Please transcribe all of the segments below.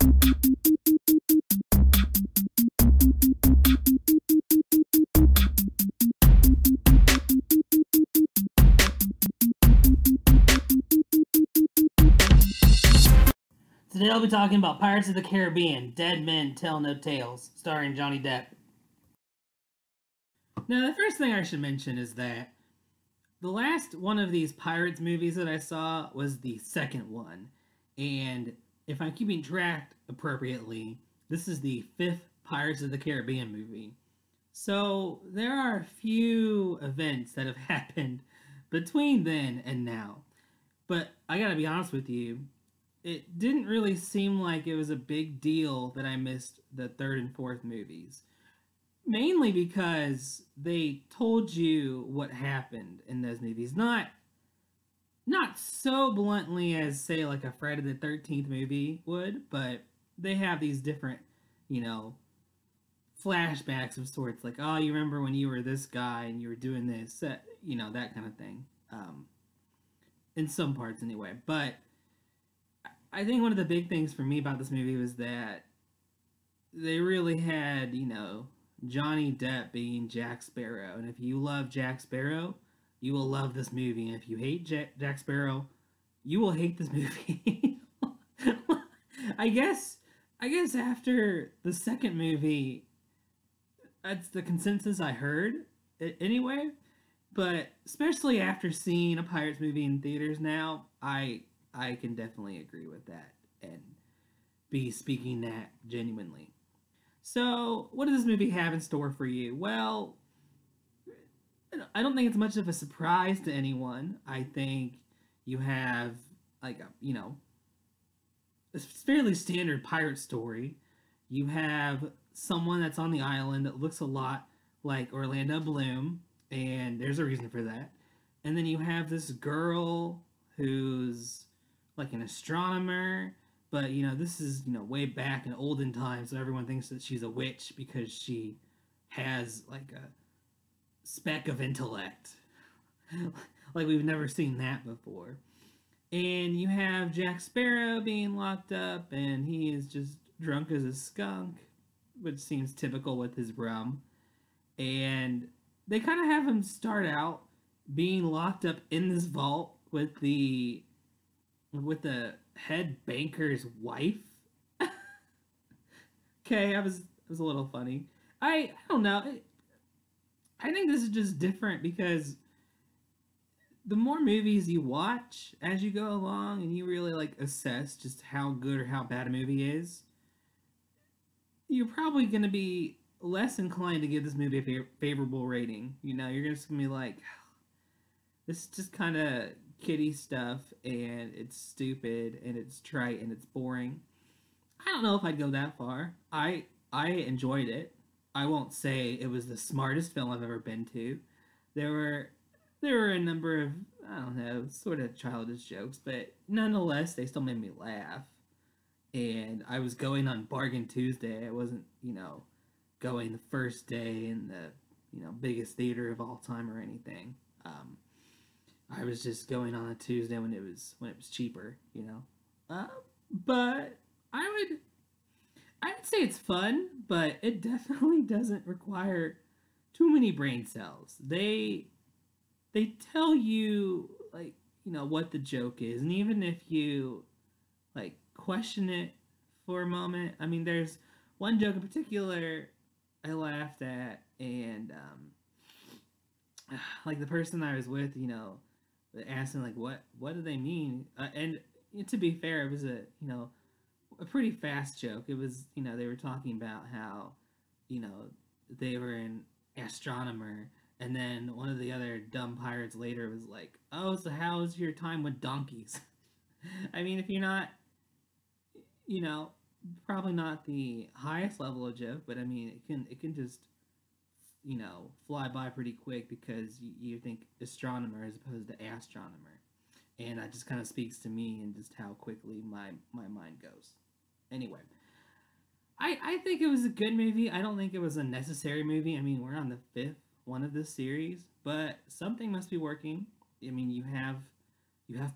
Today I'll be talking about Pirates of the Caribbean, Dead Men Tell No Tales, starring Johnny Depp. Now, the first thing I should mention is that the last one of these Pirates movies that I saw was the second one. And if I'm keeping track appropriately, this is the fifth Pirates of the Caribbean movie. So there are a few events that have happened between then and now. But I gotta be honest with you, it didn't really seem like it was a big deal that I missed the third and fourth movies. Mainly because they told you what happened in those movies. Not so bluntly as, say, like a Friday the 13th movie would, but they have these different, flashbacks of sorts. Like, oh, you remember when you were this guy and you were doing this, that kind of thing. In some parts anyway. But I think one of the big things for me about this movie was that they really had, Johnny Depp being Jack Sparrow. And if you love Jack Sparrow, you will love this movie. And if you hate Jack Sparrow, you will hate this movie. I guess after the second movie, that's the consensus I heard anyway. But especially after seeing a Pirates movie in theaters now, I can definitely agree with that and be speaking that genuinely. So, what does this movie have in store for you? Well, I don't think it's much of a surprise to anyone. I think you have, a fairly standard pirate story. You have someone that's on the island that looks a lot like Orlando Bloom, and there's a reason for that. And then you have this girl who's like an astronomer, but this is way back in olden times, so everyone thinks that she's a witch because she has like a speck of intellect. Like we've never seen that before. And you have Jack Sparrow being locked up, and he is just drunk as a skunk, which seems typical with his rum. And they kind of have him start out being locked up in this vault with the head banker's wife. Okay, I was a little funny. I don't know. I think this is just different because the more movies you watch as you go along and you really assess just how good or how bad a movie is, you're probably going to be less inclined to give this movie a favorable rating. You're just going to be like, this is just kind of kiddie stuff, and it's stupid, and it's trite, and it's boring. I don't know if I'd go that far. I enjoyed it. I won't say it was the smartest film I've ever been to. There were a number of, I don't know, sort of childish jokes, but nonetheless, they still made me laugh. And I was going on Bargain Tuesday. I wasn't, going the first day in the, biggest theater of all time or anything. I was just going on a Tuesday when it was cheaper, But I would say it's fun, but it definitely doesn't require too many brain cells. They tell you what the joke is, and even if you question it for a moment, I mean, there's one joke in particular I laughed at, and the person I was with, asking what do they mean, and to be fair, it was a pretty fast joke. It was they were talking about how they were an astronomer, and then one of the other dumb pirates later was like, oh, so how's your time with donkeys? I mean, if you're not probably not the highest level of joke, but I mean it can just fly by pretty quick because you think astronomer as opposed to astronomer. And that just kind of speaks to me and just how quickly my mind goes. Anyway, I think it was a good movie. I don't think it was a necessary movie. I mean, we're on the fifth one of this series, but something must be working. I mean, you have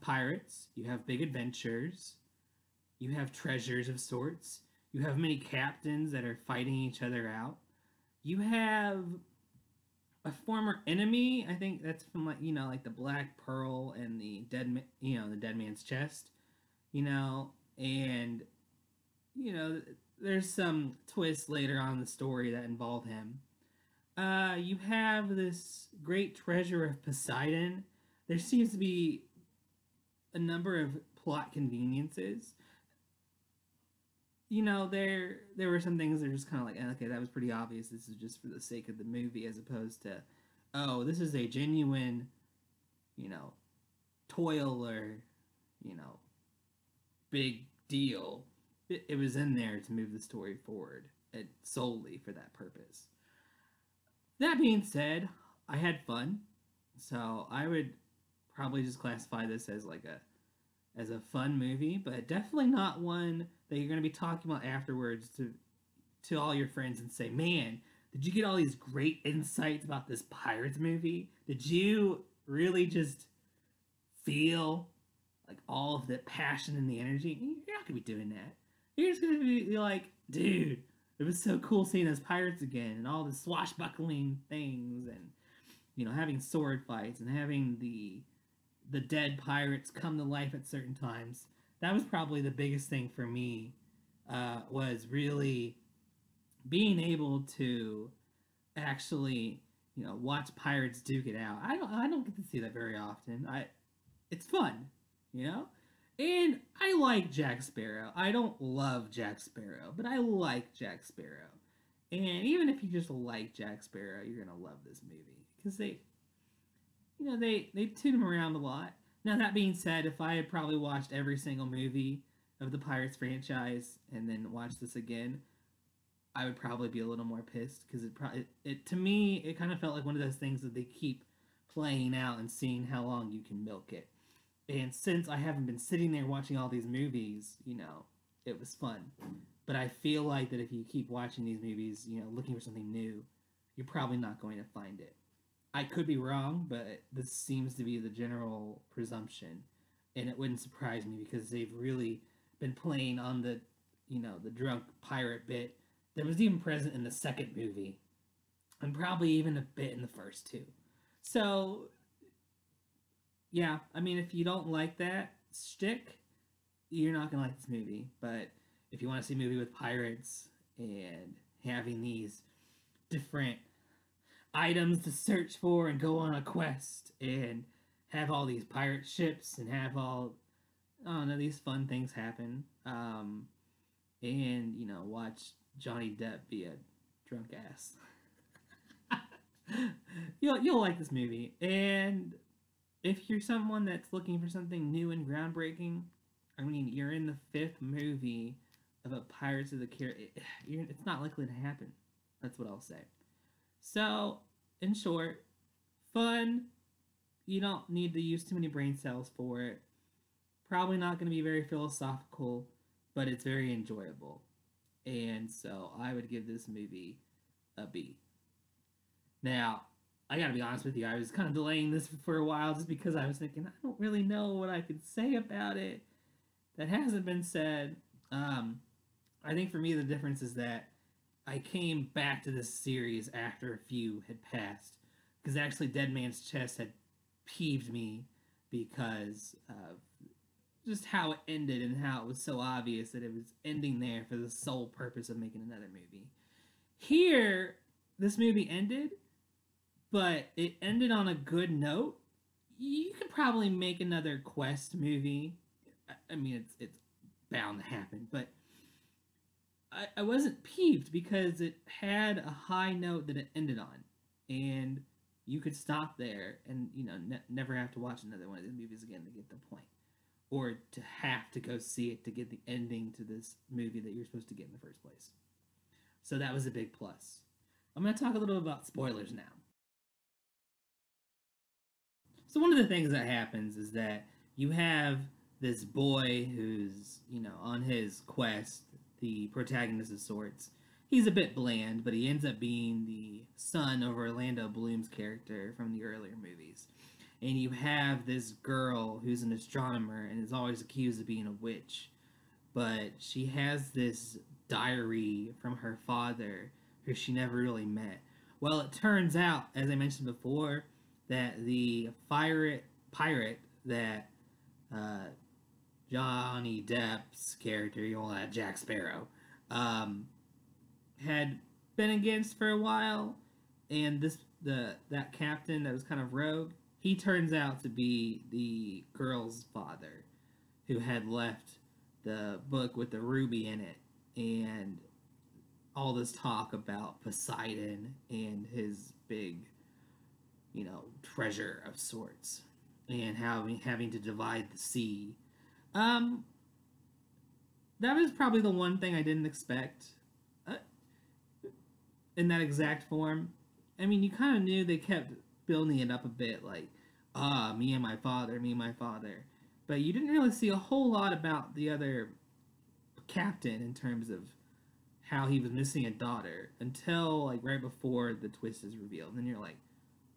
pirates, you have big adventures, You have treasures of sorts. You have many captains that are fighting each other out. You have a former enemy. I think that's from like like the Black Pearl and the the Dead Man's Chest. And there's some twists later on in the story that involve him. You have this great treasure of Poseidon. There seems to be a number of plot conveniences. There were some things that are just kind of like, okay, that was pretty obvious. This is just for the sake of the movie, as opposed to, oh, this is a genuine, toil or, big deal. It was in there to move the story forward, solely for that purpose. That being said, I had fun, so I would probably just classify this as a fun movie, but definitely not one that you're going to be talking about afterwards to all your friends and say, "Man, did you get all these great insights about this Pirates movie? Did you really just feel like all of the passion and the energy?" You're not going to be doing that. You're just going to be like, "Dude, it was so cool seeing those pirates again and all the swashbuckling things and having sword fights and having the dead pirates come to life at certain times." That was probably the biggest thing for me, was really being able to actually watch pirates duke it out. I don't get to see that very often. It's fun, and I like Jack Sparrow. I don't love Jack Sparrow, but I like Jack Sparrow. And even if you just like Jack Sparrow, you're gonna love this movie because they tune him around a lot. Now, that being said, if I had probably watched every single movie of the Pirates franchise and then watched this again, I would probably be a little more pissed because to me, it kind of felt like one of those things that they keep playing out and seeing how long you can milk it. And since I haven't been sitting there watching all these movies, it was fun. But I feel like that if you keep watching these movies, looking for something new, you're probably not going to find it. I could be wrong, but this seems to be the general presumption, and it wouldn't surprise me because they've really been playing on the drunk pirate bit that was even present in the second movie, and probably even a bit in the first two. So, yeah, I mean, if you don't like that shtick, you're not gonna like this movie. But if you want to see a movie with pirates and having these different items to search for and go on a quest and have all these pirate ships and have all these fun things happen, and watch Johnny Depp be a drunk ass, you'll like this movie. And if you're someone that's looking for something new and groundbreaking, I mean, you're in the fifth movie of a Pirates of the Caribbean. It's not likely to happen. That's what I'll say. So, in short, fun. You don't need to use too many brain cells for it. Probably not going to be very philosophical, but it's very enjoyable. And so I would give this movie a B. Now, I gotta be honest with you, I was kind of delaying this for a while just because I was thinking, I don't really know what I could say about it that hasn't been said. I think for me the difference is that I came back to this series after a few had passed, because actually Dead Man's Chest had peeved me because of just how it ended and how it was so obvious that it was ending there for the sole purpose of making another movie. Here, this movie ended, but it ended on a good note. You could probably make another Quest movie. I mean, it's bound to happen, but I wasn't peeved because it had a high note that it ended on, and you could stop there and never have to watch another one of these movies again to get the point, or to have to go see it to get the ending to this movie that you're supposed to get in the first place. So that was a big plus. I'm going to talk a little bit about spoilers now. So one of the things that happens is that you have this boy who's, on his quest, the protagonist of sorts. He's a bit bland, but he ends up being the son of Orlando Bloom's character from the earlier movies. And you have this girl who's an astronomer and is always accused of being a witch. but she has this diary from her father who she never really met. Well, it turns out, as I mentioned before, that the pirate that uh, Johnny Depp's character, you know, Jack Sparrow, um, had been against for a while, and that captain that was kind of rogue, he turns out to be the girl's father, who had left the book with the ruby in it, and all this talk about Poseidon and his big, treasure of sorts, and having to divide the sea. Um, that was probably the one thing I didn't expect uh, in that exact form. I mean, you kind of knew they kept building it up a bit, like, me and my father, me and my father. But you didn't really see a whole lot about the other captain in terms of how he was missing a daughter until, like, right before the twist is revealed. And then you're like,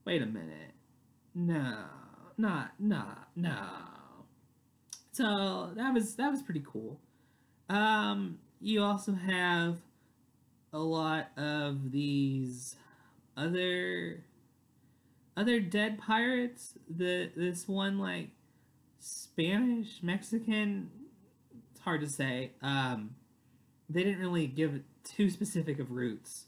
wait a minute. No, no. So that was pretty cool. You also have a lot of these other dead pirates. This one, like, Spanish Mexican, it's hard to say. They didn't really give too specific of roots.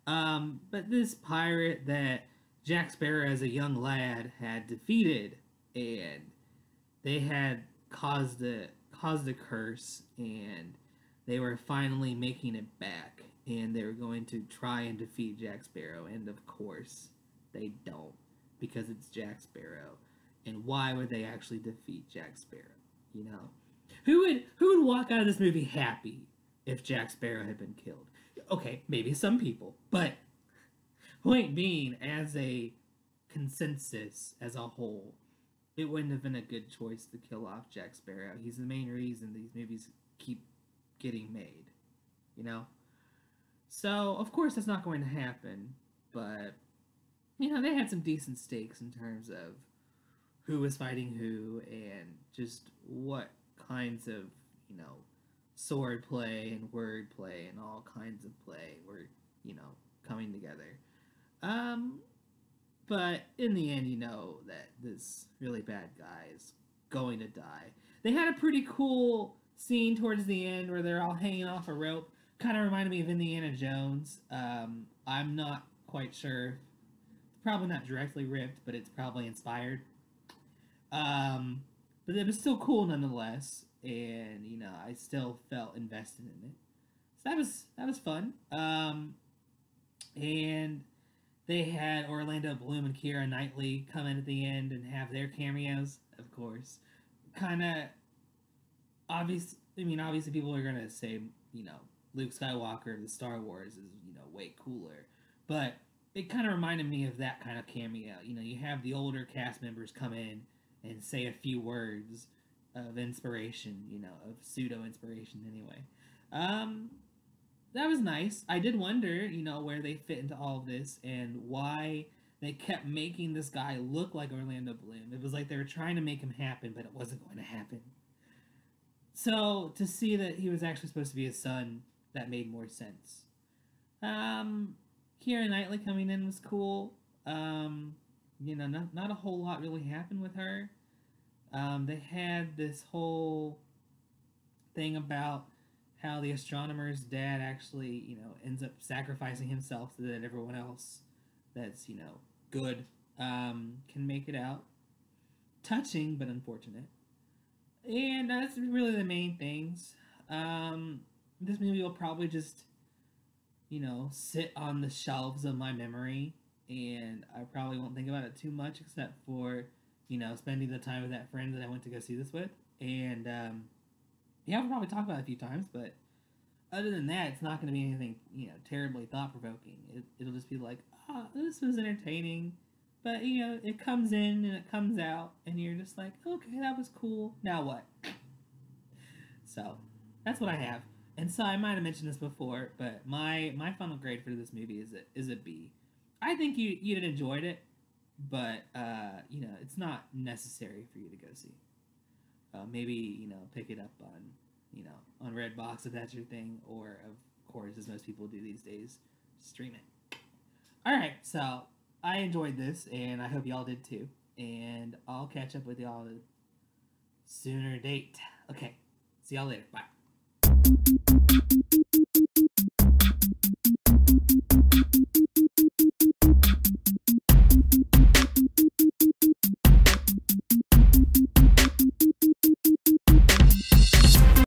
But this pirate that Jack Sparrow as a young lad had defeated, and they had caused a curse, and they were finally making it back, and they were going to try and defeat Jack Sparrow, and of course they don't, because it's Jack Sparrow. And why would they actually defeat Jack Sparrow? You know, who would walk out of this movie happy if Jack Sparrow had been killed? Okay, maybe some people, but point being, as a consensus as a whole, it wouldn't have been a good choice to kill off Jack Sparrow. He's the main reason these movies keep getting made, you know? So, of course, that's not going to happen, but, they had some decent stakes in terms of who was fighting who, and just what kinds of, sword play and word play and all kinds of play were, coming together. But in the end, you know that this really bad guy is going to die. They had a pretty cool scene towards the end where they're all hanging off a rope. Kind of reminded me of Indiana Jones. I'm not quite sure. It's probably not directly ripped, but it's probably inspired. But it was still cool nonetheless, and I still felt invested in it. So that was fun. And they had Orlando Bloom and Keira Knightley come in at the end and have their cameos, of course. Kind of obvious. I mean, obviously, people are gonna say, Luke Skywalker of the Star Wars is, way cooler. But it kind of reminded me of that kind of cameo. You have the older cast members come in and say a few words of inspiration, of pseudo inspiration anyway. That was nice. I did wonder, where they fit into all of this and why they kept making this guy look like Orlando Bloom. It was like they were trying to make him happen, but it wasn't going to happen. So to see that he was actually supposed to be his son, that made more sense. Keira Knightley coming in was cool. Not a whole lot really happened with her. They had this whole thing about how the astronomer's dad actually, ends up sacrificing himself so that everyone else that's, good can make it out. Touching, but unfortunate. And that's really the main things. This movie will probably just, sit on the shelves of my memory, and I probably won't think about it too much except for, spending the time with that friend that I went to go see this with. And, yeah, I'll probably talk about it a few times, but other than that, it's not going to be anything, terribly thought-provoking. It'll just be like, this was entertaining, but, it comes in and it comes out, and you're just like, okay, that was cool. Now what? So, that's what I have. And so I might have mentioned this before, but my final grade for this movie is a B. I think you'd have enjoyed it, but, it's not necessary for you to go see. Maybe, pick it up on you know, on Redbox if that's your thing, or of course, as most people do these days, stream it. All right, so I enjoyed this, and I hope y'all did too. And I'll catch up with y'all sooner date. Okay, see y'all later. Bye.